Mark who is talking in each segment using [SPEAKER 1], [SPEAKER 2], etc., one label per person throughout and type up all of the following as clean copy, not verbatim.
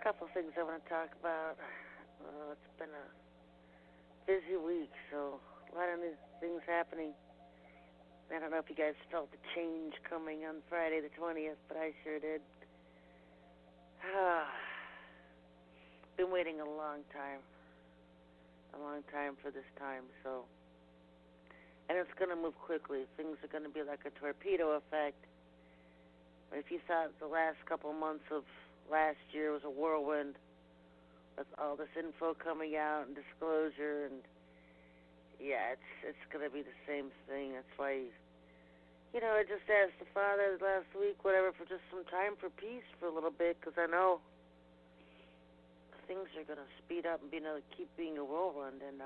[SPEAKER 1] A couple things I want to talk about. It's been a busy week, so a lot of new things happening. I don't know if you guys felt the change coming on Friday the 20th, but I sure did. Been waiting a long time for this time, so. And it's going to move quickly. Things are going to be like a torpedo effect. If you thought the last couple months of last year was a whirlwind with all this info coming out and disclosure, and yeah, it's going to be the same thing. That's why, I just asked the Father last week, whatever, for just some time for peace for a little bit, because I know things are going to speed up and keep being a whirlwind, and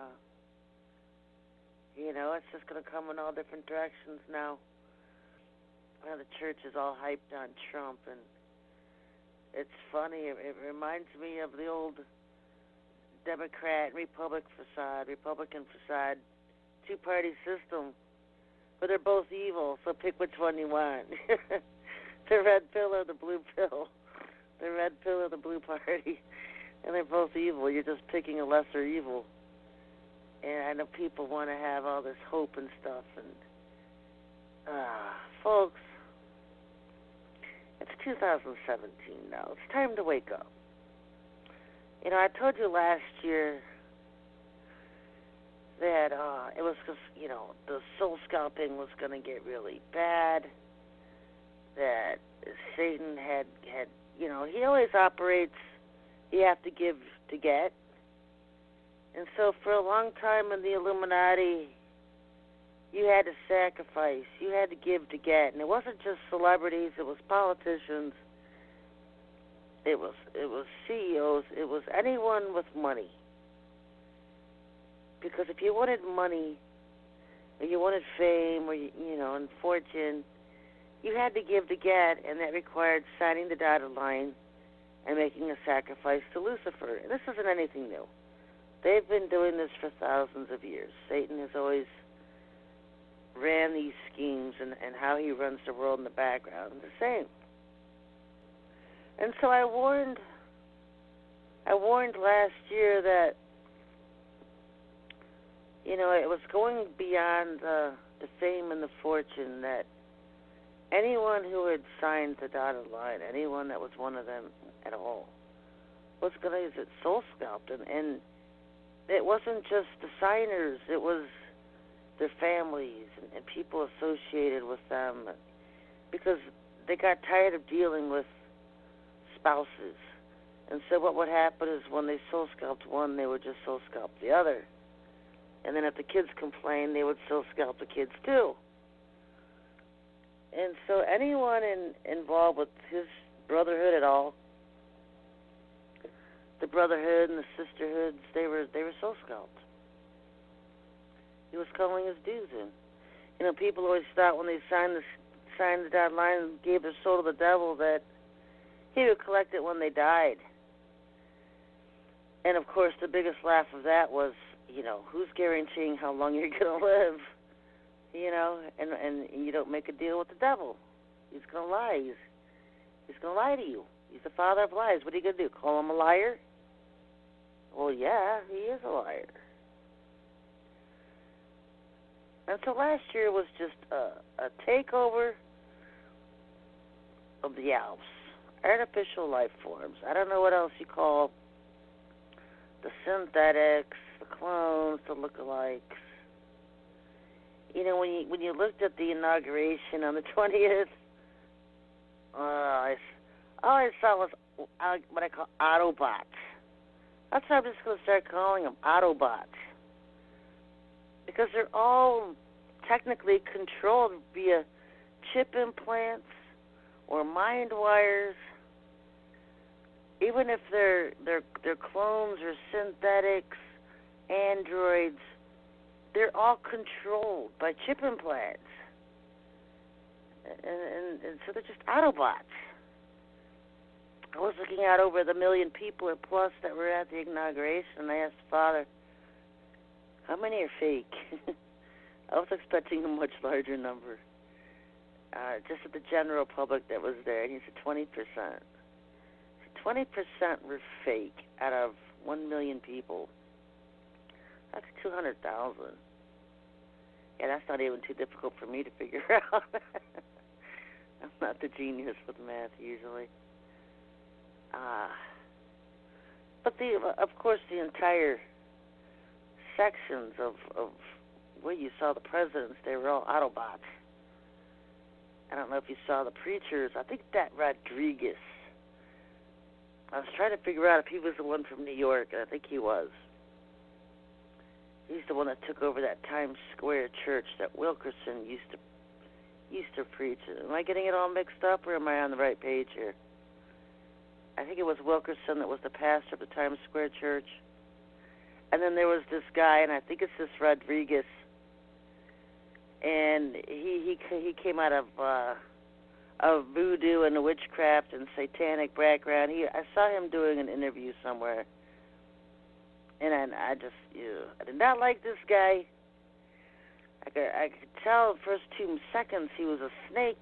[SPEAKER 1] it's just going to come in all different directions now. The church is all hyped on Trump, and it's funny. It reminds me of the old Democrat and Republican facade, two-party system, but they're both evil, so pick which one you want. The red pill or the blue pill. The red pill or the blue party. And they're both evil. You're just picking a lesser evil. And I know people want to have all this hope and stuff. And, folks, it's 2017 now. It's time to wake up. I told you last year that it was because, the soul scalping was going to get really bad, that Satan had he always operates, you have to give to get. And so for a long time in the Illuminati, you had to sacrifice, you had to give to get. And it wasn't just celebrities, it was politicians, it was CEOs, it was anyone with money. Because if you wanted money, or you wanted fame, or and fortune, you had to give to get, and that required signing the dotted line and making a sacrifice to Lucifer. And this isn't anything new. They've been doing this for thousands of years. Satan has always ran these schemes, and how he runs the world in the background the same. And so I warned last year that it was going beyond the fame and the fortune, that anyone who had signed the dotted line, anyone that was one of them at all, was going to get soul scalped. And it wasn't just the signers, it was their families and people associated with them, because they got tired of dealing with spouses. And so what would happen is when they soul scalped one, they would just soul scalp the other. And then if the kids complained, they would soul scalp the kids too. And so anyone involved with his brotherhood at all, the brotherhood and the sisterhoods, they were soul scalped. He was calling his dues in. People always thought when they signed the dotted line and gave their soul to the devil that he would collect it when they died. And of course, the biggest laugh of that was, who's guaranteeing how long you're going to live? And you don't make a deal with the devil. He's going to lie. He's going to lie to you. He's the father of lies. What are you going to do, call him a liar? Well, yeah, he is a liar. And so last year was just a takeover of the Alps, artificial life forms. I don't know what else you call the synthetics, the clones, the lookalikes. When you looked at the inauguration on the 20th, all I saw was what I call Autobots. That's what I'm just going to start calling them, Autobots. Because they're all technically controlled via chip implants or mind wires. Even if they're clones or synthetics, androids, they're all controlled by chip implants. And so they're just Autobots. I was looking out over the 1 million people or plus that were at the inauguration, and I asked the Father, how many are fake? I was expecting a much larger number. Just at the general public that was there, and he said 20%. 20% were fake out of 1 million people. That's 200,000. Yeah, that's not even too difficult for me to figure out. I'm not the genius with math usually. But of course, the entire sections of where you saw the presidents, they were all Autobots. I don't know if you saw the preachers. I think that Rodriguez. I was trying to figure out if he was the one from New York, and I think he was. He's the one that took over that Times Square church that Wilkerson used to preach. Am I getting it all mixed up, or am I on the right page here? I think it was Wilkerson that was the pastor of the Times Square church. And then there was this guy, and I think it's this Rodriguez, and he came out of voodoo and witchcraft and satanic background. I saw him doing an interview somewhere, and I did not like this guy. I could tell the first 2 seconds he was a snake,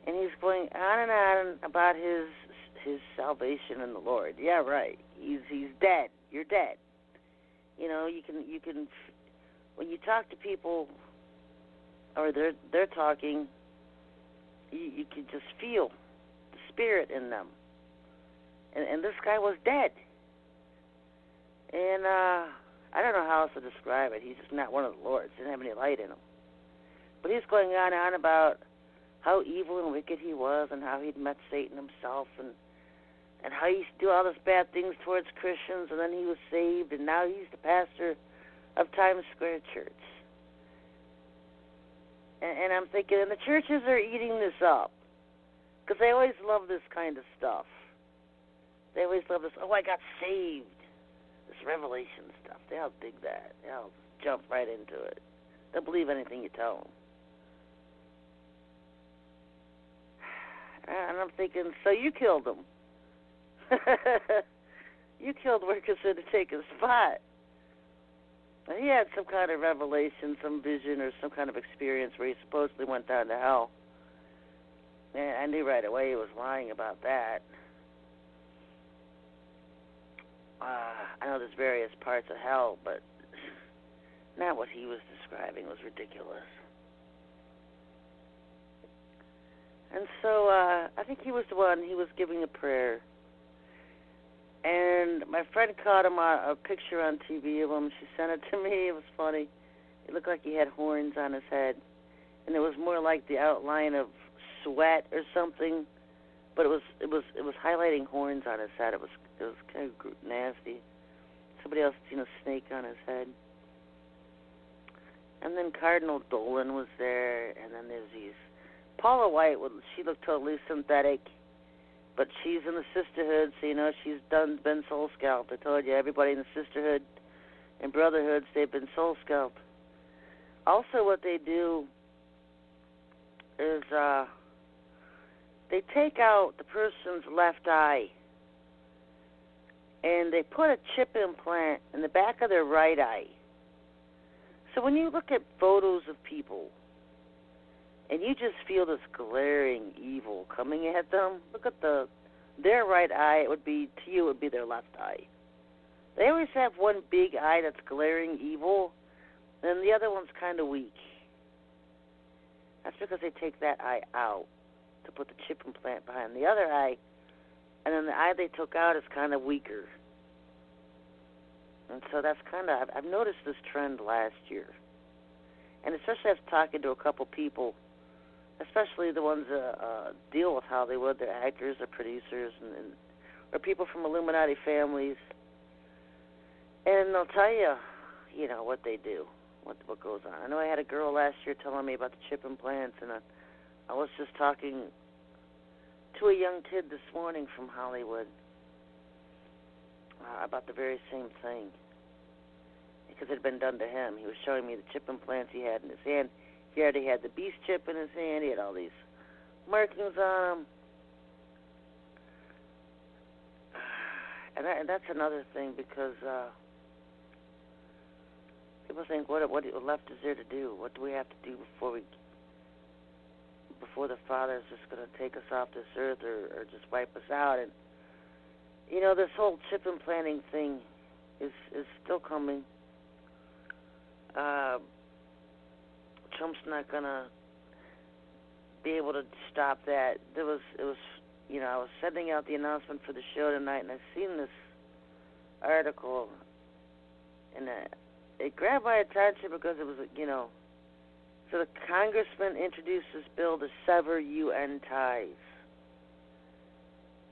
[SPEAKER 1] and he's going on and on about his salvation in the Lord. Yeah, right. He's dead. You're dead. You know, you can when you talk to people, or they're talking, you can just feel the spirit in them. And this guy was dead. And I don't know how else to describe it. He's just not one of the Lords. Didn't have any light in him. But he's going on and on about how evil and wicked he was, and how he'd met Satan himself, and how he used to do all these bad things towards Christians, and then he was saved, and now he's the pastor of Times Square Church. And I'm thinking, and the churches are eating this up, because they always love this kind of stuff. They always love this, I got saved, this revelation stuff. They all dig that. They all jump right into it. They'll believe anything you tell them. And I'm thinking, so you killed him. You killed Wilkerson to take his spot. And he had some kind of revelation, some vision, or some kind of experience where he supposedly went down to hell. And I knew right away he was lying about that. I know there's various parts of hell, but not what he was describing. Was ridiculous. And so I think he was the one. He was giving a prayer. And my friend caught him a picture on TV of him. She sent it to me. It was funny. It looked like he had horns on his head. And it was more like the outline of sweat or something. But it was highlighting horns on his head. It was kind of nasty. Somebody else seen a snake on his head. And then Cardinal Dolan was there. And then there's these Paula White. She looked totally synthetic. But she's in the sisterhood, so, you know, she's been soul scalped. I told you, everybody in the sisterhood and brotherhoods, they've been soul scalped. Also, what they do is they take out the person's left eye, and they put a chip implant in the back of their right eye. So when you look at photos of people, and you just feel this glaring evil coming at them. Look at their right eye. To you, it would be their left eye. They always have one big eye that's glaring evil, and the other one's kind of weak. That's because they take that eye out to put the chip implant behind the other eye, and then the eye they took out is kind of weaker. And so that's I've noticed this trend last year. And especially after talking to a couple people, especially the ones that deal with Hollywood, they're actors or producers, or people from Illuminati families. And they'll tell you, you know, what they do, what goes on. I know I had a girl last year telling me about the chip implants, and I was just talking to a young kid this morning from Hollywood about the very same thing, because it had been done to him. He was showing me the chip implants he had in his hand. He already had the beast chip in his hand. He had all these markings on him. And that's another thing, because people think, what left is there to do? What do we have to do before the Father's just going to take us off this earth or just wipe us out. And, you know, this whole chip implanting thing is still coming. Trump's not going to be able to stop that. It was, you know, I was sending out the announcement for the show tonight, and I seen this article, and it grabbed my attention because it was, you know, so the congressman introduced this bill to sever UN ties.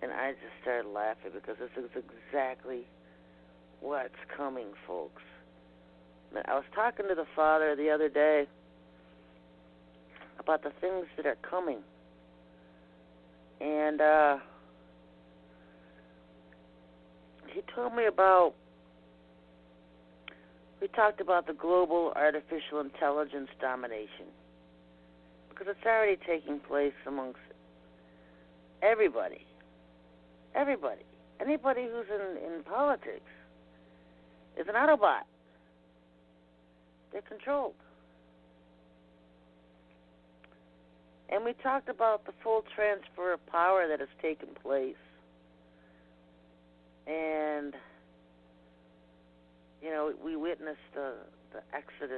[SPEAKER 1] And I just started laughing because this is exactly what's coming, folks. I was talking to the Father the other day about the things that are coming. And he told me about, we talked about the global artificial intelligence domination, because it's already taking place amongst everybody. Everybody. Anybody who's in politics is an Autobot. They're controlled. And we talked about the full transfer of power that has taken place. And, you know, we witnessed the exit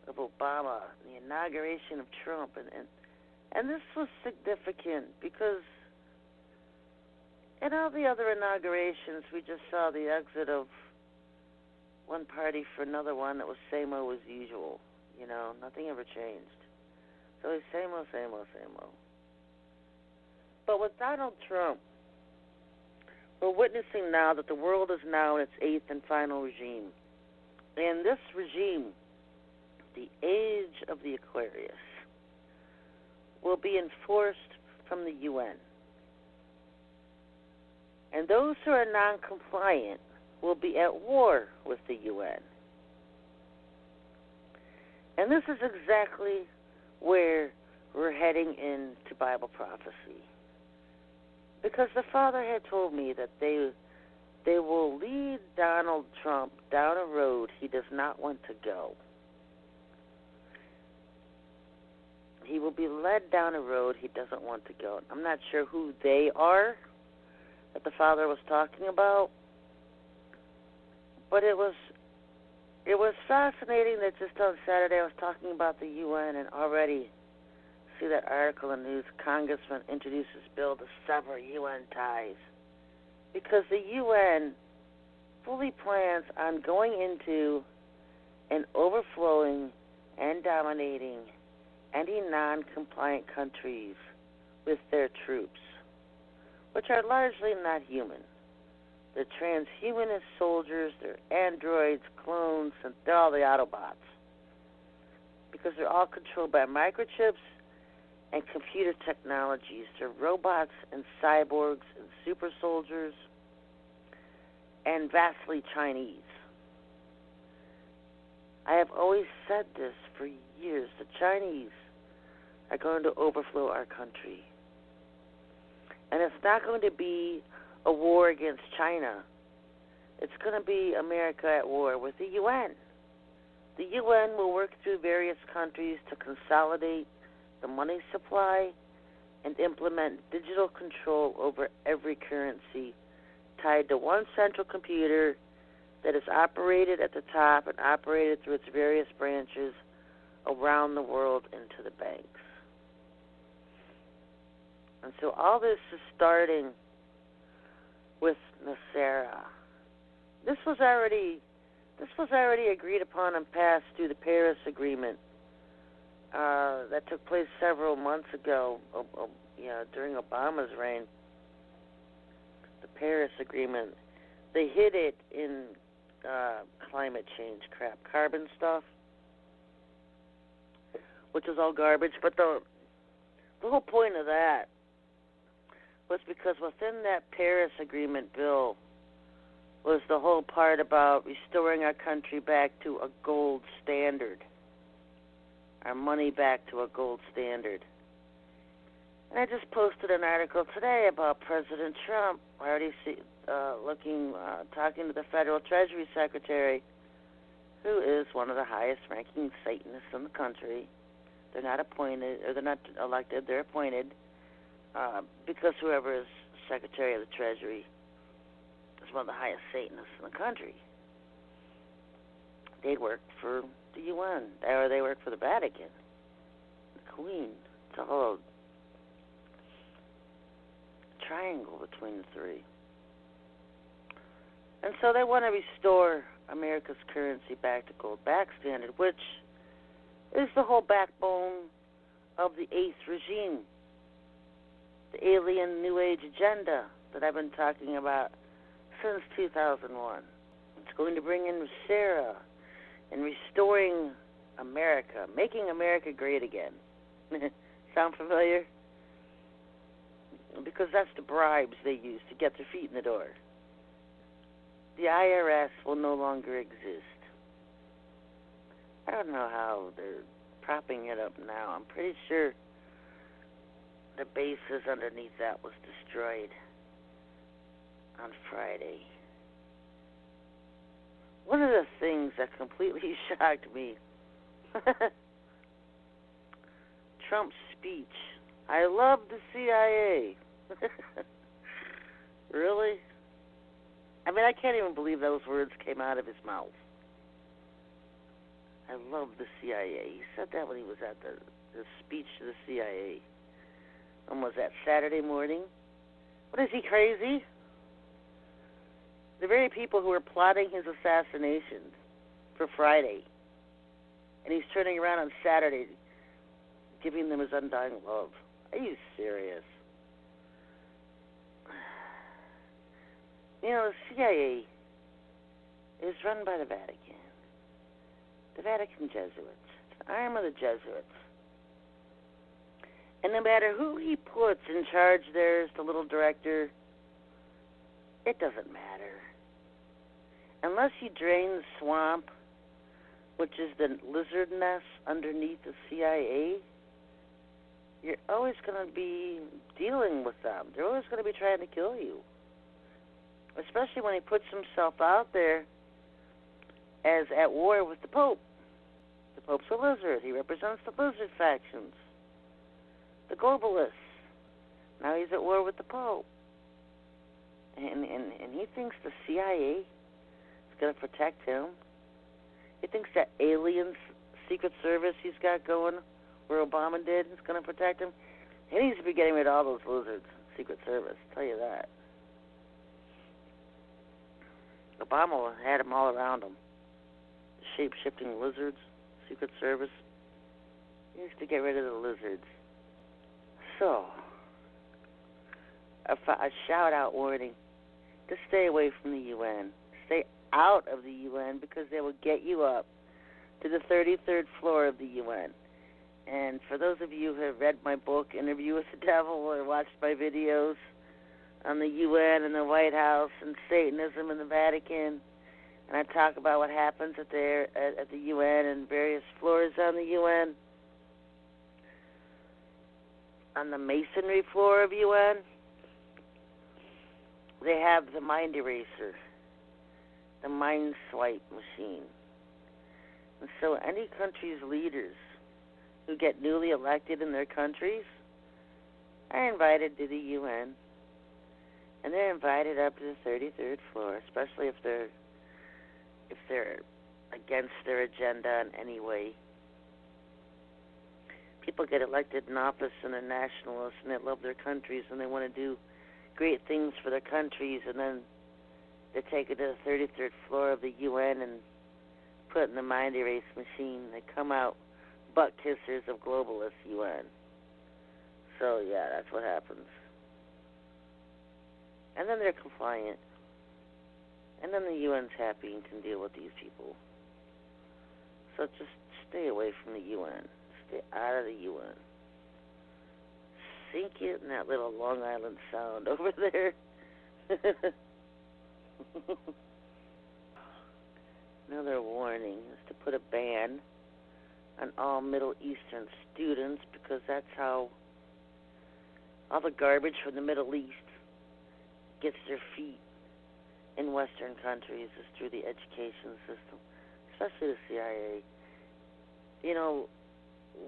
[SPEAKER 1] of Obama, the inauguration of Trump. And this was significant because in all the other inaugurations, we just saw the exit of one party for another one that was same old as usual. You know, nothing ever changed. So it's same old, same old, same old. But with Donald Trump, we're witnessing now that the world is now in its eighth and final regime. And this regime, the age of the Aquarius, will be enforced from the UN. And those who are non-compliant will be at war with the UN. And this is exactly where we're heading into Bible prophecy. Because the Father had told me that they will lead Donald Trump down a road he does not want to go. He will be led down a road he doesn't want to go. I'm not sure who they are that the Father was talking about, but it was fascinating that just on Saturday I was talking about the UN and already see that article in the news, Congressman introduces bill to sever UN ties. Because the UN fully plans on going into and overflowing and dominating any non-compliant countries with their troops, which are largely not human. They're transhumanist soldiers, they're androids, clones, and they're all the Autobots. Because they're all controlled by microchips and computer technologies. They're robots and cyborgs and super soldiers and vastly Chinese. I have always said this for years. The Chinese are going to overflow our country. And it's not going to be a war against China. It's going to be America at war with the UN. The UN will work through various countries to consolidate the money supply and implement digital control over every currency tied to one central computer that is operated at the top and operated through its various branches around the world into the banks. And so all this is starting with Nasara. This was already agreed upon and passed through the Paris Agreement that took place several months ago, during Obama's reign. The Paris Agreement. They hid it in climate change crap, carbon stuff, which is all garbage. But the whole point of that was because within that Paris Agreement bill was the whole part about restoring our country back to a gold standard, our money back to a gold standard. And I just posted an article today about President Trump. I already see, talking to the Federal Treasury Secretary, who is one of the highest-ranking Satanists in the country, They're not appointed, or they're not elected. They're appointed because whoever is Secretary of the Treasury is one of the highest Satanists in the country. They work for the UN, or they work for the Vatican, the Queen. It's a whole triangle between the three. And so they want to restore America's currency back to gold back standard, which is the whole backbone of the eighth regime, the alien New Age agenda that I've been talking about since 2001. It's going to bring in Sarah and restoring America, making America great again. Sound familiar? Because that's the bribes they use to get their feet in the door. The IRS will no longer exist. I don't know how they're propping it up now. I'm pretty sure the basis underneath that was destroyed on Friday. One of the things that completely shocked me, Trump's speech. I love the CIA. Really? I mean, I can't even believe those words came out of his mouth. I love the CIA. He said that when he was at the speech to the CIA. When was that, Saturday morning? What is he, crazy? The very people who were plotting his assassination for Friday. And he's turning around on Saturday, giving them his undying love. Are you serious? You know, the CIA is run by the Vatican. The Vatican Jesuits. It's an arm of the Jesuits. And no matter who he puts in charge there as the little director, it doesn't matter. Unless you drain the swamp, which is the lizard nest underneath the CIA, you're always going to be dealing with them. They're always going to be trying to kill you. Especially when he puts himself out there as at war with the Pope. The Pope's a lizard. He represents the lizard factions. The globalists. Now he's at war with the Pope. And he thinks the CIA is going to protect him. He thinks that aliens secret service he's got going, where Obama did, is going to protect him. He needs to be getting rid of all those lizards, secret service, I'll tell you that. Obama had them all around him. Shape-shifting lizards, secret service. He needs to get rid of the lizards. So, a shout-out warning to stay away from the UN. Stay out of the UN because they will get you up to the 33rd floor of the UN. And for those of you who have read my book, Interview with the Devil, or watched my videos on the UN and the White House and Satanism and the Vatican, and I talk about what happens at the UN and various floors on the UN. On the masonry floor of UN, they have the mind eraser, the mind swipe machine. And so any country's leaders who get newly elected in their countries are invited to the UN, and they're invited up to the 33rd floor, especially if they're against their agenda in any way. People get elected in office and they're nationalists and they love their countries and they want to do great things for their countries, and then they're taken to the 33rd floor of the UN and put in the mind erase machine. They come out butt kissers of globalist UN. So, yeah, that's what happens. And then they're compliant. And then the UN's happy and can deal with these people. So just stay away from the UN. Stay out of the UN. Sink it in that little Long Island Sound over there. Another warning is to put a ban on all Middle Eastern students, because that's how all the garbage from the Middle East gets their feet in Western countries, is through the education system, especially the CIA. You know,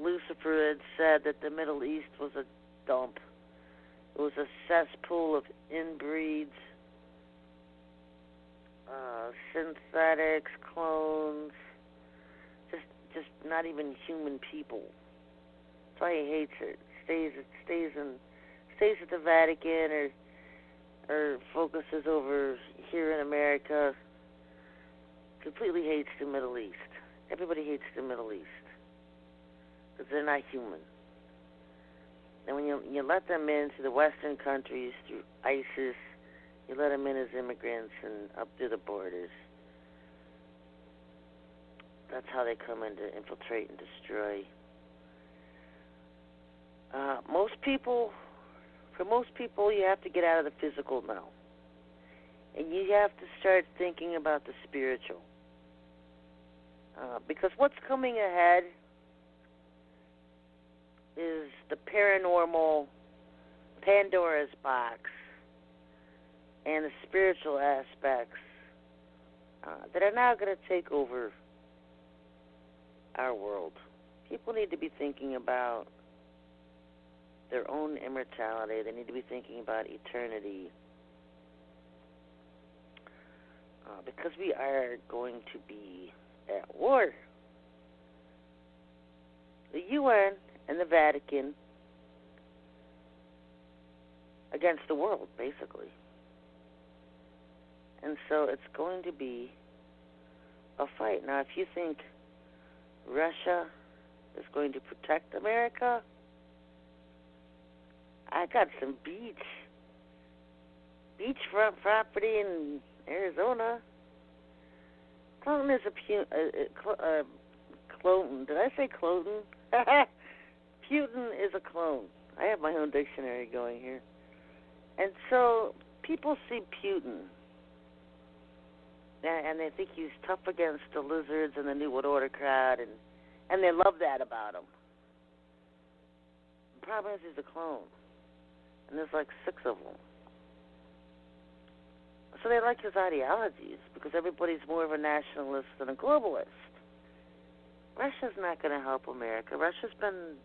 [SPEAKER 1] Lucifer had said that the Middle East was a dump. It was a cesspool of inbreeds, synthetics, clones, just not even human people. That's why he hates it. Stays at the Vatican or focuses over here in America. Completely hates the Middle East. Everybody hates the Middle East because they're not human. And when you let them in through the Western countries, through ISIS, you let them in as immigrants and up through the borders. That's how they come in to infiltrate and destroy. For most people, you have to get out of the physical now. And you have to start thinking about the spiritual. Because what's coming ahead is the paranormal, Pandora's box, and the spiritual aspects that are now going to take over our world. People need to be thinking about their own immortality. They need to be thinking about eternity. Because we are going to be at war. The UN and the Vatican against the world, basically. And so it's going to be a fight. Now, if you think Russia is going to protect America, I got some beachfront property in Arizona. Cloton is clone. Did I say Cloton? Putin is a clone. I have my own dictionary going here. And so people see Putin, and they think he's tough against the lizards and the New World Order crowd, and they love that about him. The problem is he's a clone, and there's like 6 of them. So they like his ideologies because everybody's more of a nationalist than a globalist. Russia's not going to help America. Russia's been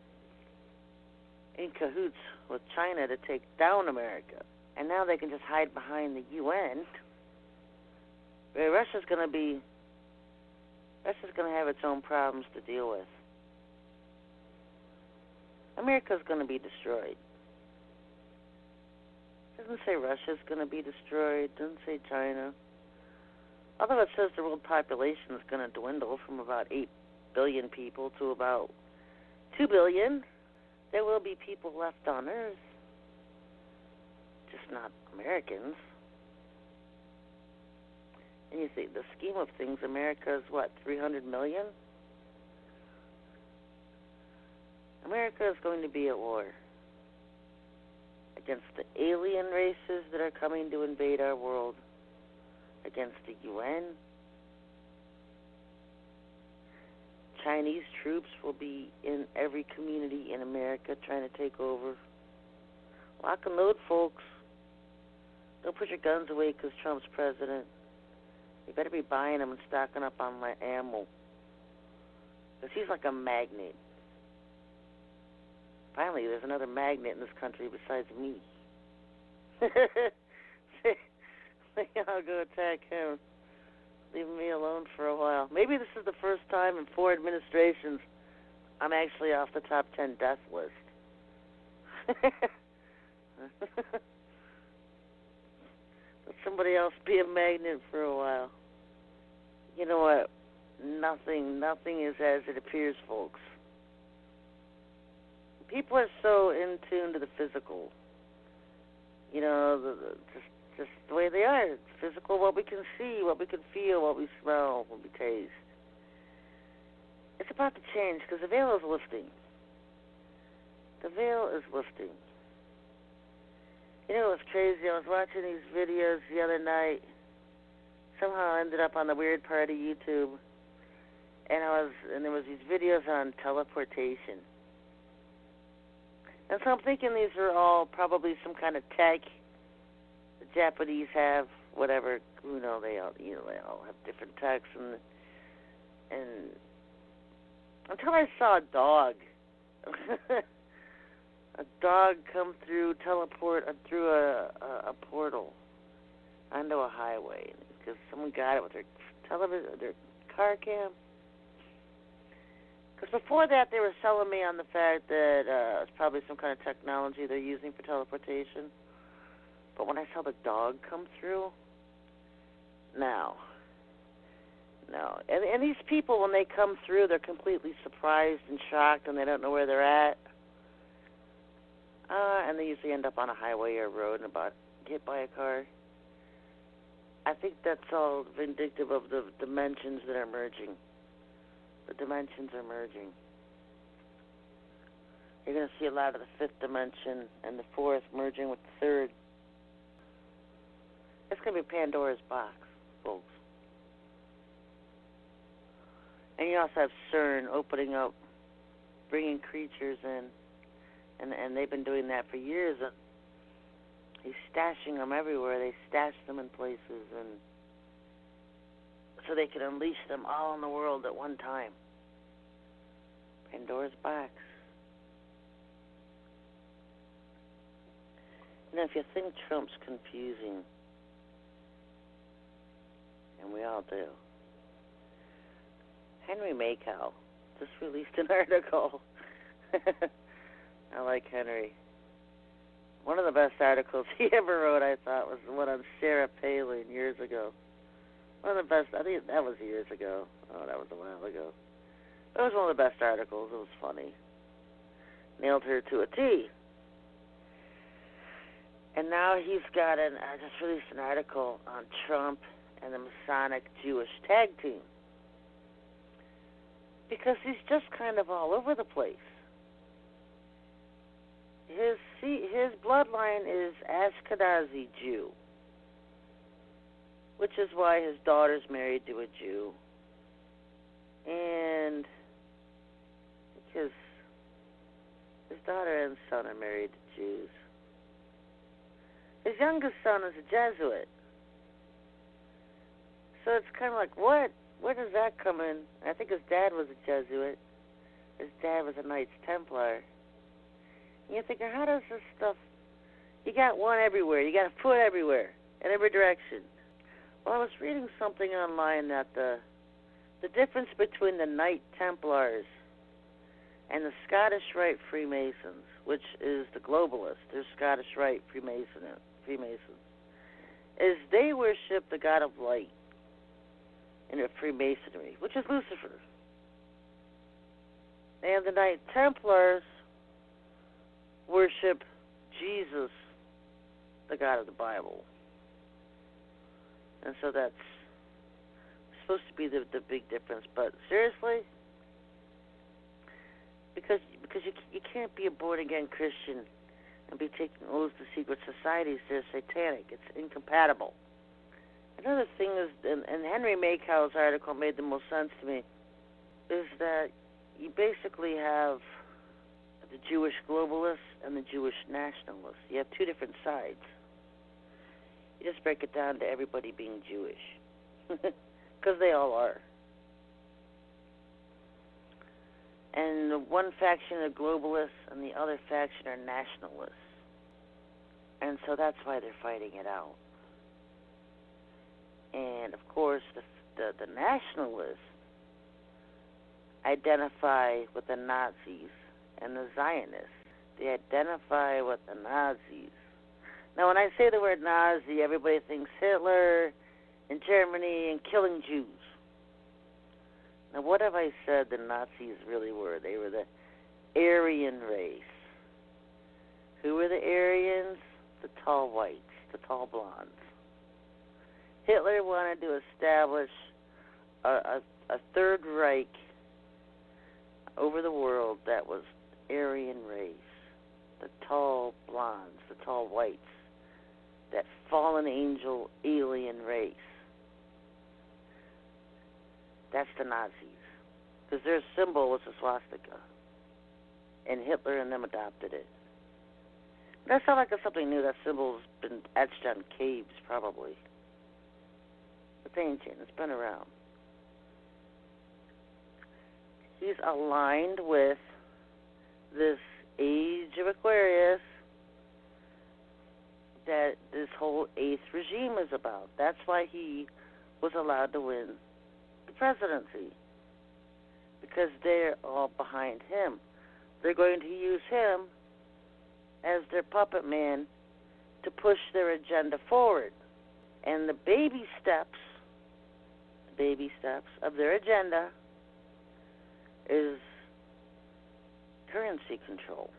[SPEAKER 1] in cahoots with China to take down America. And now they can just hide behind the UN. Russia's going to have its own problems to deal with. America's going to be destroyed. It doesn't say Russia's going to be destroyed. It doesn't say China. Although it says the world population is going to dwindle from about 8 billion people to about 2 billion. There will be people left on Earth, just not Americans. And you see, the scheme of things, America is what, 300 million? America is going to be at war against the alien races that are coming to invade our world, against the UN. Chinese troops will be in every community in America trying to take over. Lock and load, folks. Don't put your guns away because Trump's president. You better be buying them and stocking up on my ammo. Because he's like a magnet. Finally, there's another magnet in this country besides me. I'll go attack him. Leave me alone for a while. Maybe this is the first time in 4 administrations I'm actually off the top 10 death list. Let somebody else be a magnet for a while. You know what? Nothing is as it appears, folks. People are so in tune to the physical. You know, just the way they are. It's physical, what we can see, what we can feel, what we smell, what we taste. It's about to change because the veil is lifting. The veil is lifting. You know what's crazy? I was watching these videos the other night. Somehow I ended up on the weird part of YouTube. And there was these videos on teleportation. And so I'm thinking these are all probably some kind of tech the Japanese have, whatever, they all have different techs, and until I saw a dog a dog come teleport through a portal onto a highway because someone got it with their television, their car cam. Because before that, they were selling me on the fact that it's probably some kind of technology they're using for teleportation. But when I saw the dog come through, no. And these people, when they come through, they're completely surprised and shocked, and they don't know where they're at. And they usually end up on a highway or a road and about hit by a car. I think that's all vindictive of the dimensions that are merging. The dimensions are merging. You're going to see a lot of the fifth dimension and the fourth merging with the third. It's going to be Pandora's box, folks. And you also have CERN opening up, bringing creatures in. And they've been doing that for years. He's stashing them everywhere. They stash them in places, and so they can unleash them all in the world at one time. Pandora's box. Now, if you think Trump's confusing, and we all do, Henry Makow just released an article. I like Henry. One of the best articles he ever wrote, I thought, was the one on Sarah Palin years ago. One of the best. I think that was years ago. Oh, that was a while ago. It was one of the best articles. It was funny. Nailed her to a T. And now he's got I just released an article on Trump and the Masonic Jewish tag team. Because he's just kind of all over the place. His bloodline is Ashkenazi Jew, which is why his daughter's married to a Jew. And because his daughter and son are married to Jews. His youngest son is a Jesuit. So it's kind of like, what? Where does that come in? I think his dad was a Jesuit. His dad was a Knights Templar. And you're thinking, how does this stuff... You got one everywhere. You got a foot everywhere, in every direction. Well, I was reading something online that the difference between the Knight Templars and the Scottish Rite Freemasons, which is the globalists, they're Scottish Rite Freemasons, is they worship the god of light in their Freemasonry, which is Lucifer. And the Knight Templars worship Jesus, the God of the Bible. And so that's supposed to be the big difference. But seriously, because you can't be a born-again Christian and be taking oaths to secret societies. They're satanic. It's incompatible. Another thing is, and Henry Makow's article made the most sense to me, is that you basically have the Jewish globalists and the Jewish nationalists. You have two different sides. You just break it down to everybody being Jewish. Because they all are. And the one faction are globalists and the other faction are nationalists. And so that's why they're fighting it out. And, of course, the nationalists identify with the Nazis and the Zionists. They identify with the Nazis. Now, when I say the word Nazi, everybody thinks Hitler and Germany and killing Jews. Now, what have I said the Nazis really were? They were the Aryan race. Who were the Aryans? The tall whites, the tall blondes. Hitler wanted to establish a Third Reich over the world that was Aryan race, the tall blondes, the tall whites, that fallen angel alien race. That's the Nazis. Because their symbol was a swastika. And Hitler and them adopted it. That's not like it's something new. That symbol's been etched on caves, probably. It's ancient. It's been around. He's aligned with this age of Aquarius that this whole eighth regime is about. That's why he was allowed to win the presidency, because they're all behind him. They're going to use him as their puppet man to push their agenda forward. And the baby steps of their agenda is currency control.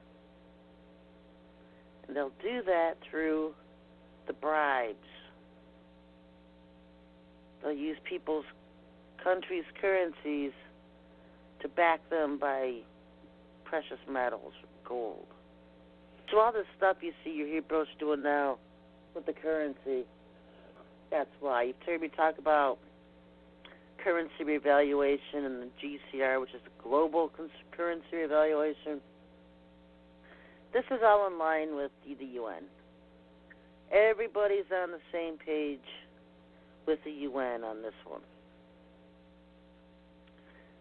[SPEAKER 1] And they'll do that through the bribes. They'll use people's countries' currencies to back them by precious metals, gold. So all this stuff you see your heroes doing now with the currency, that's why. You've heard me talk about currency revaluation and the GCR, which is the global currency revaluation. This is all in line with the UN. Everybody's on the same page with the UN on this one.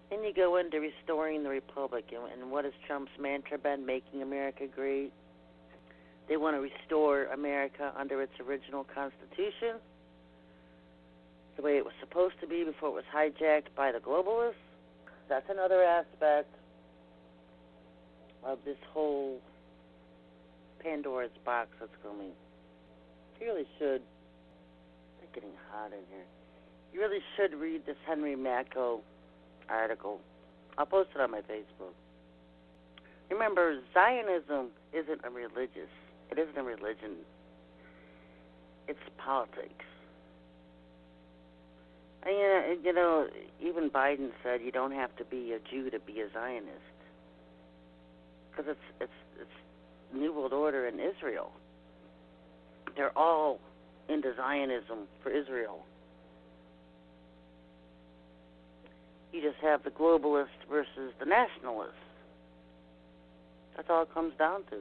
[SPEAKER 1] Then you go into restoring the republic, and what has Trump's mantra been? Making America great. They want to restore America under its original constitution, the way it was supposed to be before it was hijacked by the globalists. That's another aspect of this whole Pandora's box that's coming. You really should. It's getting hot in here. You really should read this Henry Macko article. I'll post it on my Facebook. Remember, Zionism isn't a religious. It isn't a religion. It's politics. And, you know, even Biden said you don't have to be a Jew to be a Zionist, because it's New World Order in Israel. They're all into Zionism for Israel. You just have the globalist versus the nationalist. That's all it comes down to.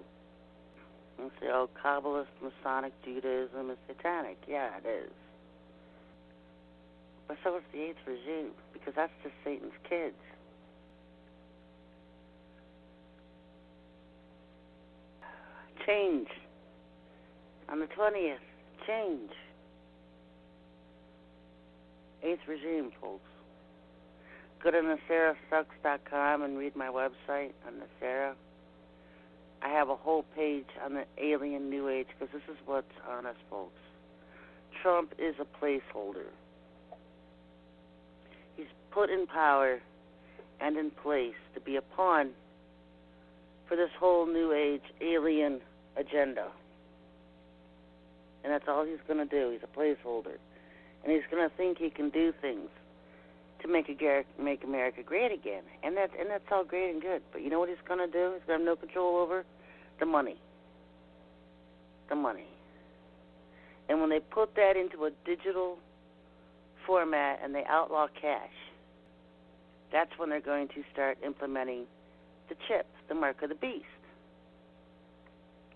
[SPEAKER 1] You say, oh, Kabbalist, Masonic Judaism is satanic. Yeah, it is. But so is the eighth regime, because that's just Satan's kids. Change. On the 20th, change. Eighth regime, folks. Go to NasaraSucks.com and read my website on Nasara. I have a whole page on the alien New Age, because this is what's on us, folks. Trump is a placeholder. He's put in power and in place to be a pawn for this whole New Age alien agenda. And that's all he's going to do. He's a placeholder. And he's going to think he can do things to make America great again. And that's all great and good. But you know what he's going to do? He's going to have no control over the money. The money. And when they put that into a digital format and they outlaw cash, that's when they're going to start implementing the chip, the mark of the beast.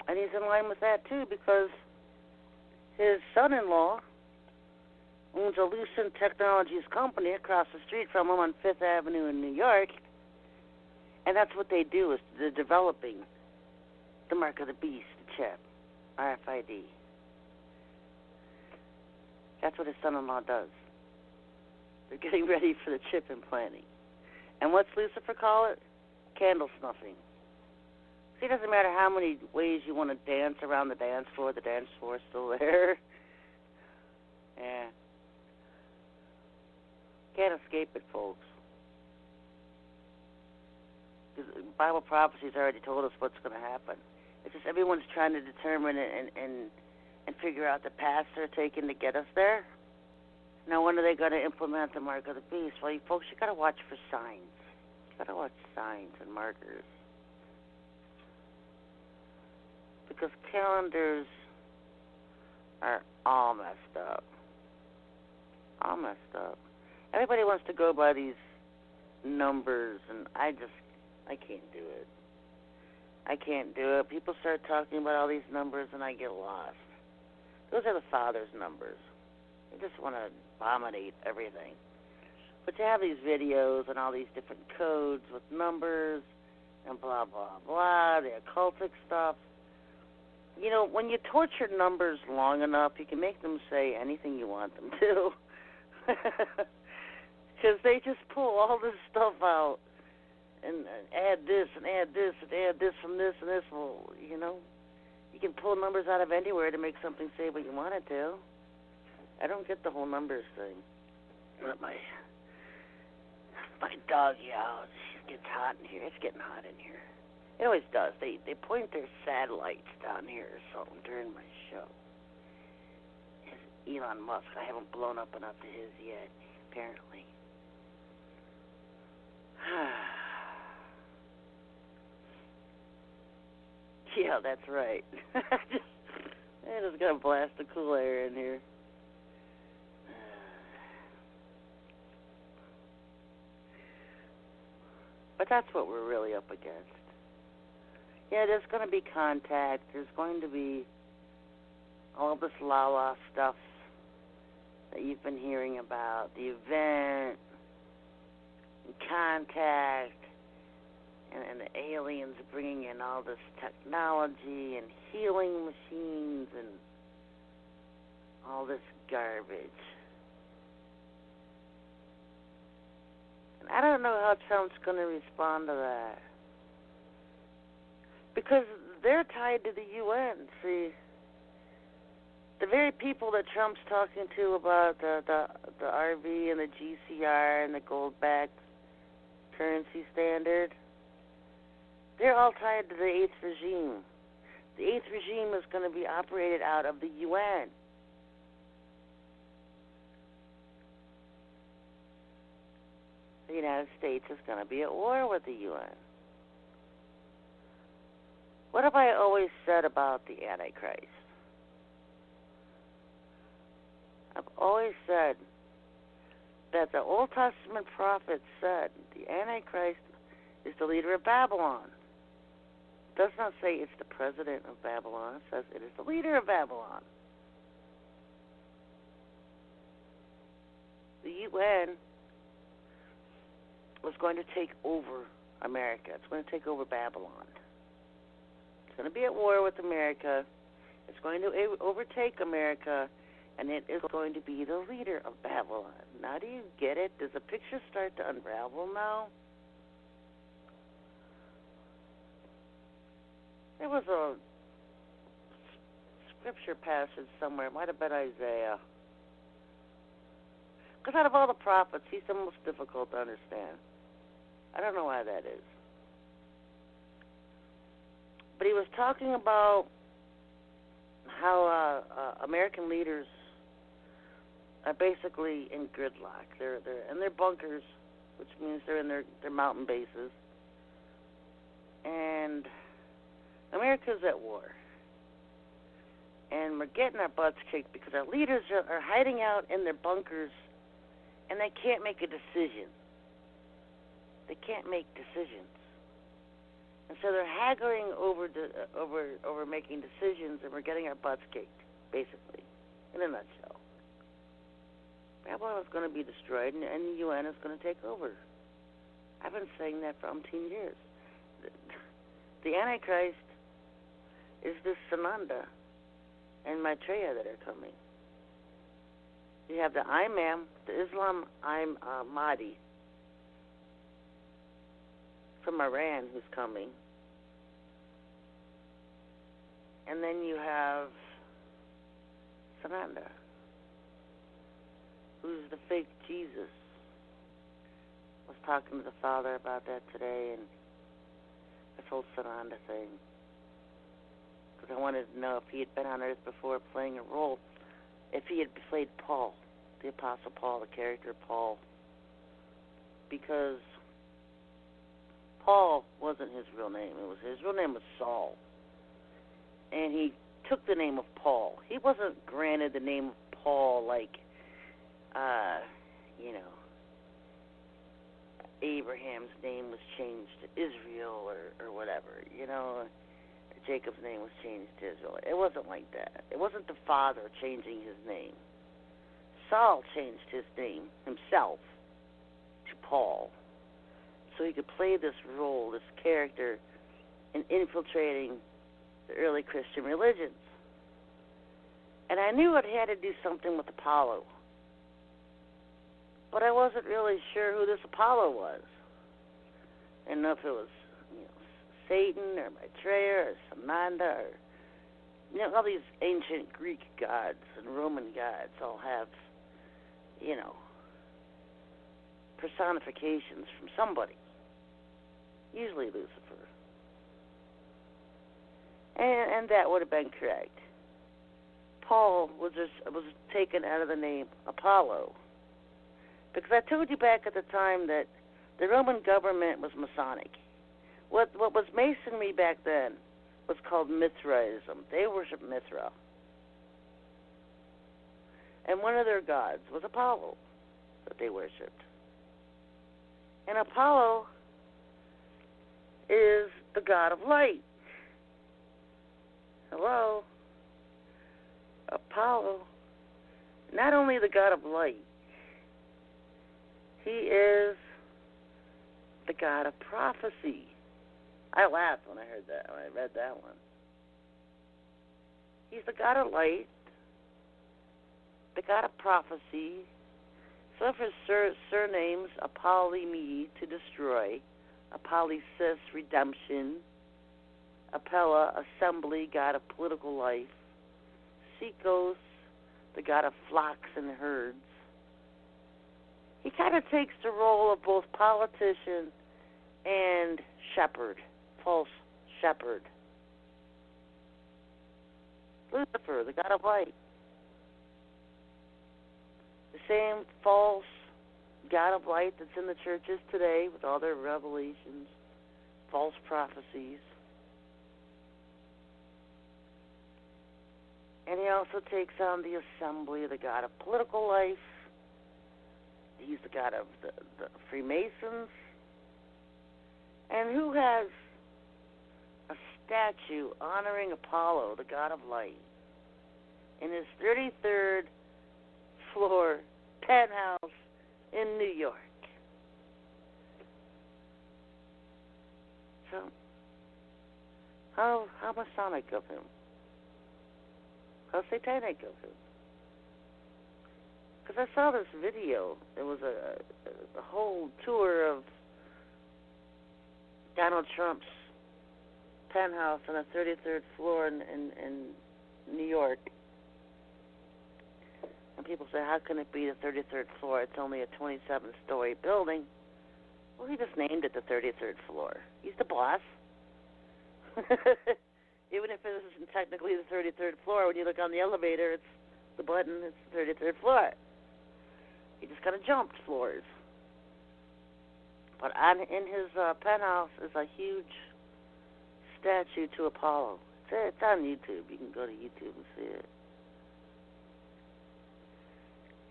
[SPEAKER 1] And he's in line with that too, because his son-in-law owns a Lucent Technologies company across the street from him on Fifth Avenue in New York, and that's what they do, is they're developing the mark of the beast, the chip, RFID. That's what his son-in-law does. They're getting ready for the chip implanting. And what's Lucifer call it? Candle snuffing. See, it doesn't matter how many ways you want to dance around the dance floor is still there. Yeah. Can't escape it, folks. Bible prophecy's already told us what's going to happen. It's just everyone's trying to determine and figure out the paths they're taking to get us there. Now, when are they going to implement the mark of the beast? Well, you folks, you got to watch for signs. You got to watch signs and markers. Because calendars are all messed up. All messed up. Everybody wants to go by these numbers, and I can't do it. I can't do it. People start talking about all these numbers, and I get lost. Those are the Father's numbers. They just want to abominate everything. But you have these videos and all these different codes with numbers and blah, blah, blah, the occultic stuff. You know, when you torture numbers long enough, you can make them say anything you want them to. Because they just pull all this stuff out and add this and add this and add this from this and this. Well, you know, you can pull numbers out of anywhere to make something say what you want it to. I don't get the whole numbers thing. Let my dog yell. It gets hot in here. It's getting hot in here. It always does. They point their satellites down here or something during my show. Elon Musk, I haven't blown up enough to his yet, apparently. Yeah, that's right. I just gotta blast the cool air in here. But that's what we're really up against. Yeah, there's going to be contact. There's going to be all this la-la stuff that you've been hearing about. The event, and contact, and the aliens bringing in all this technology and healing machines and all this garbage. And I don't know how Trump's going to respond to that. Because they're tied to the UN. See, the very people that Trump's talking to about the RV and the GCR and the gold-backed currency standard, they're all tied to the 8th regime. The 8th regime is going to be operated out of the UN. The United States is going to be at war with the UN. What have I always said about the Antichrist? I've always said that the Old Testament prophets said the Antichrist is the leader of Babylon. It does not say it's the president of Babylon. It says it is the leader of Babylon. The UN was going to take over America. It's going to take over Babylon. It's going to be at war with America. It's going to overtake America, and it is going to be the leader of Babylon. Now, do you get it? Does the picture start to unravel now? There was a scripture passage somewhere. It might have been Isaiah. Because out of all the prophets, he's the most difficult to understand. I don't know why that is. But he was talking about how American leaders are basically in gridlock. They're in their bunkers, which means they're in their mountain bases. And America's at war. And we're getting our butts kicked because our leaders are hiding out in their bunkers, and they can't make a decision. They can't make decisions. And so they're haggling over making decisions, and we're getting our butts kicked, basically, in a nutshell. Babylon is going to be destroyed, and the UN is going to take over. I've been saying that for umpteen years. The Antichrist is this Sananda and Maitreya that are coming. You have the Imam, the Islam Mahdi from Iran who's coming. And then you have Sananda, who's the fake Jesus. I was talking to the father about that today, and this whole Sananda thing. Because I wanted to know if he had been on Earth before playing a role, if he had played Paul, the Apostle Paul, the character Paul. Because Paul wasn't his real name. His real name was Saul. And he took the name of Paul. He wasn't granted the name of Paul like, Abraham's name was changed to Israel or whatever, Jacob's name was changed to Israel. It wasn't like that. It wasn't the father changing his name. Saul changed his name himself to Paul. so he could play this role, this character, in infiltrating the early Christian religions. And I knew it had to do something with Apollo. But I wasn't really sure who this Apollo was. I didn't know if it was, Satan or Maitreya or Samanda or, all these ancient Greek gods and Roman gods all have, personifications from somebody. Usually Lucifer. And that would have been correct. Paul was taken out of the name Apollo. Because I told you back at the time that the Roman government was Masonic. What was Masonry back then was called Mithraism. They worshiped Mithra. And one of their gods was Apollo that they worshipped. And Apollo is the god of light. Hello? Apollo, not only the god of light, he is the god of prophecy. I laughed when I read that one. He's the god of light, the god of prophecy. Some of his surnames: Apollimi, to destroy; Apollysis, redemption; Apella, assembly, god of political life; Sikos, the god of flocks and herds. He kind of takes the role of both politician and shepherd, false shepherd. Lucifer, the god of light. The same false god of light that's in the churches today with all their revelations, false prophecies. And he also takes on the assembly, the god of political life. He's the god of the Freemasons. And who has a statue honoring Apollo, the god of light, in his 33rd floor penthouse in New York? So, how Masonic of him? How satanic of him? Because I saw this video. It was a whole tour of Donald Trump's penthouse on the 33rd floor in New York. And people say, how can it be the 33rd floor? It's only a 27-story building. Well, he just named it the 33rd floor. He's the boss. Even if it isn't technically the 33rd floor, when you look on the elevator, it's the button, it's the 33rd floor. He just kind of jumped floors. But in his penthouse is a huge statue to Apollo. It's on YouTube. You can go to YouTube and see it.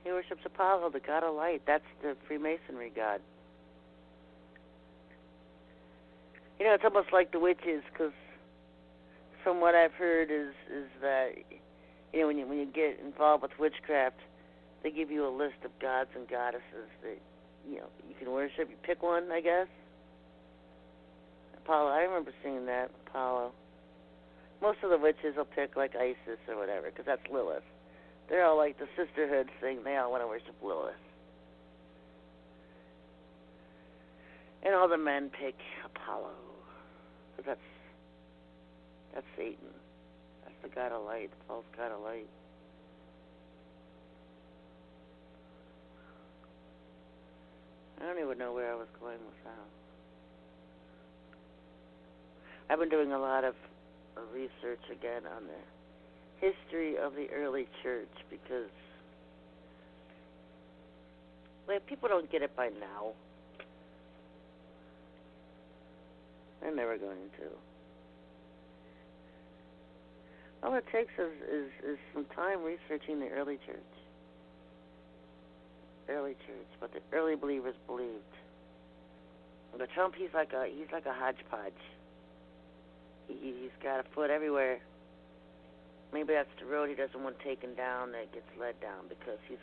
[SPEAKER 1] He worships Apollo, the god of light. That's the Freemasonry god. It's almost like the witches, because from what I've heard is that when you get involved with witchcraft, they give you a list of gods and goddesses that you can worship. You pick one, I guess. Apollo, I remember seeing that, Apollo. Most of the witches will pick like Isis or whatever, because that's Lilith. They're all like the sisterhood thing. They all want to worship Lilith. And all the men pick Apollo, because that's Satan. That's the god of light, the false god of light. I don't even know where I was going with that. I've been doing a lot of research again on the history of the early church, because people don't get it by now. They're never going to. All it takes is some time researching the early church. What the early believers believed. But Trump, he's like a hodgepodge. He's got a foot everywhere. Maybe that's the road he doesn't want taken down, that gets led down, because he's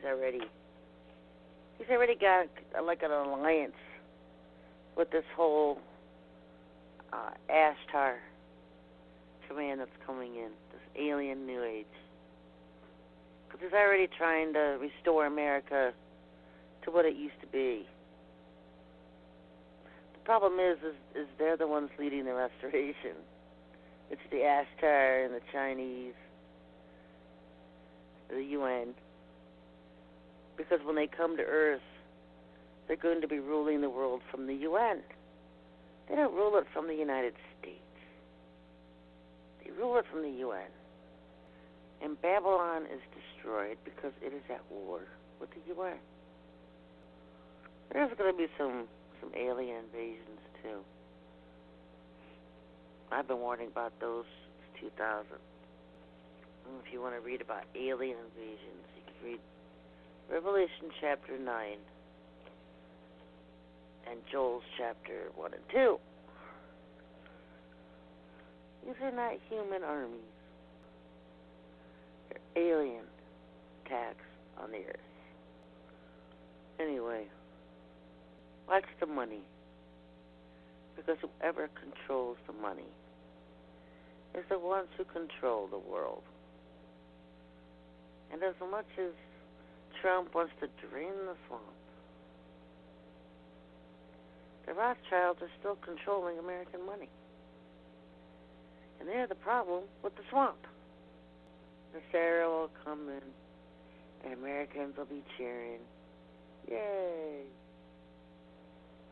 [SPEAKER 1] already got like an alliance with this whole Ashtar command that's coming in, this alien new age. Because he's already trying to restore America to what it used to be. The problem is they're the ones leading the restoration. It's the Ashtar and the Chinese, the UN. Because when they come to Earth, they're going to be ruling the world from the UN. They don't rule it from the United States. They rule it from the UN. And Babylon is destroyed because it is at war with the UN. There's going to be some alien invasions, too. I've been warning about those since 2000. If you want to read about alien invasions, you can read Revelation chapter 9 and Joel's chapter 1 and 2. These are not human armies. They're alien attacks on the earth. Anyway, watch the money. Because whoever controls the money is the ones who control the world. And as much as Trump wants to drain the swamp, the Rothschilds are still controlling American money. And they're the problem with the swamp. The Sarah will come in, and Americans will be cheering. Yay!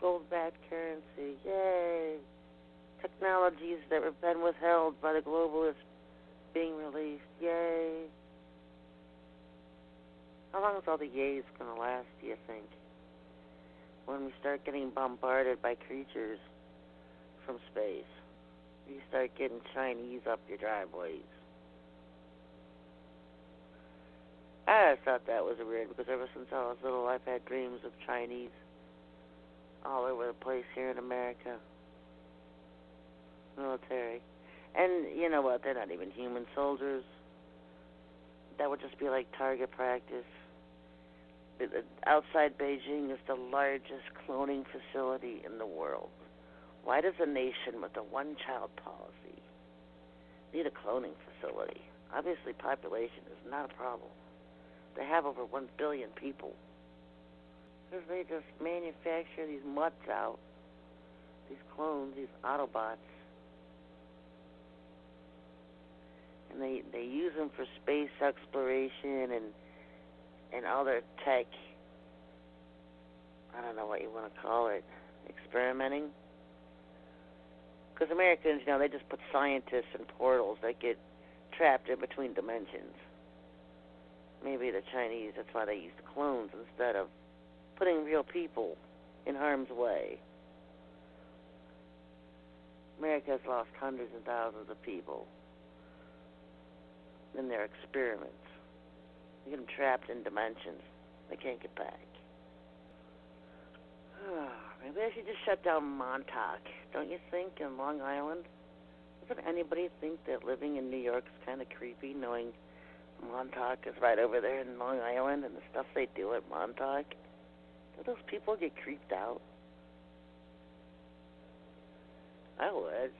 [SPEAKER 1] Gold-backed currency. Yay! Technologies that have been withheld by the globalists being released. Yay! How long is all the yays going to last, do you think? When we start getting bombarded by creatures from space. You start getting Chinese up your driveways. I always thought that was weird because ever since I was little, I've had dreams of Chinese all over the place here in America. Military. And you know what? They're not even human soldiers. That would just be like target practice. Outside Beijing is the largest cloning facility in the world. Why does a nation with a one-child policy need a cloning facility? Obviously, population is not a problem. They have over 1 billion people. Because they just manufacture these mutts out, these clones, these Autobots, and they use them for space exploration and other tech, I don't know what you want to call it, experimenting. Because Americans, they just put scientists in portals that get trapped in between dimensions. Maybe the Chinese, that's why they used clones instead of putting real people in harm's way. America has lost hundreds and thousands of people in their experiments. They get them trapped in dimensions. They can't get back. Maybe I should just shut down Montauk. Don't you think, in Long Island? Doesn't anybody think that living in New York is kind of creepy, knowing Montauk is right over there in Long Island and the stuff they do at Montauk? Do those people get creeped out? I would.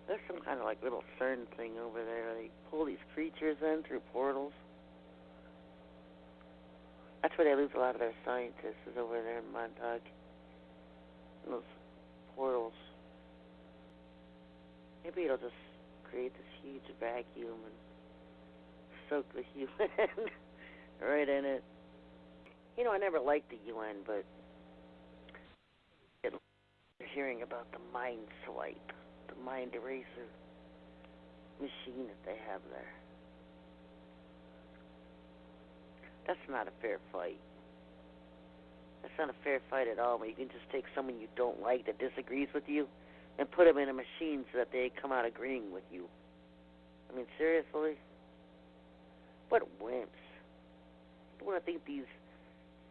[SPEAKER 1] There's some kind of like little CERN thing over there. They pull these creatures in through portals. That's where they lose a lot of their scientists, is over there in Montauk. In those portals. Maybe it'll just create this huge vacuum and soak the UN right in it. I never liked the UN, but you're hearing about the mind swipe, the mind eraser machine that they have there. That's not a fair fight. That's not a fair fight at all, when you can just take someone you don't like that disagrees with you and put them in a machine so that they come out agreeing with you. I mean, seriously? What wimps. You want to think these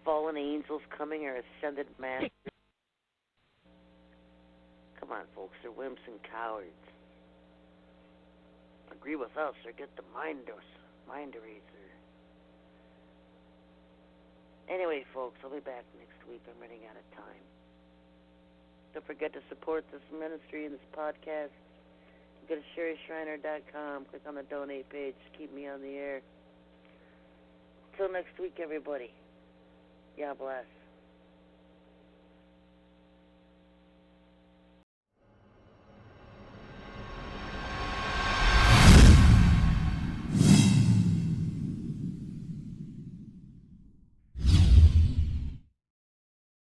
[SPEAKER 1] fallen angels coming are ascended masters? Come on, folks, they're wimps and cowards. Agree with us or get the mind eraser. Anyway, folks, I'll be back next week. I'm running out of time. Don't forget to support this ministry and this podcast. Go to SherryShriner.com. Click on the donate page. Keep me on the air. Till next week, everybody. God bless.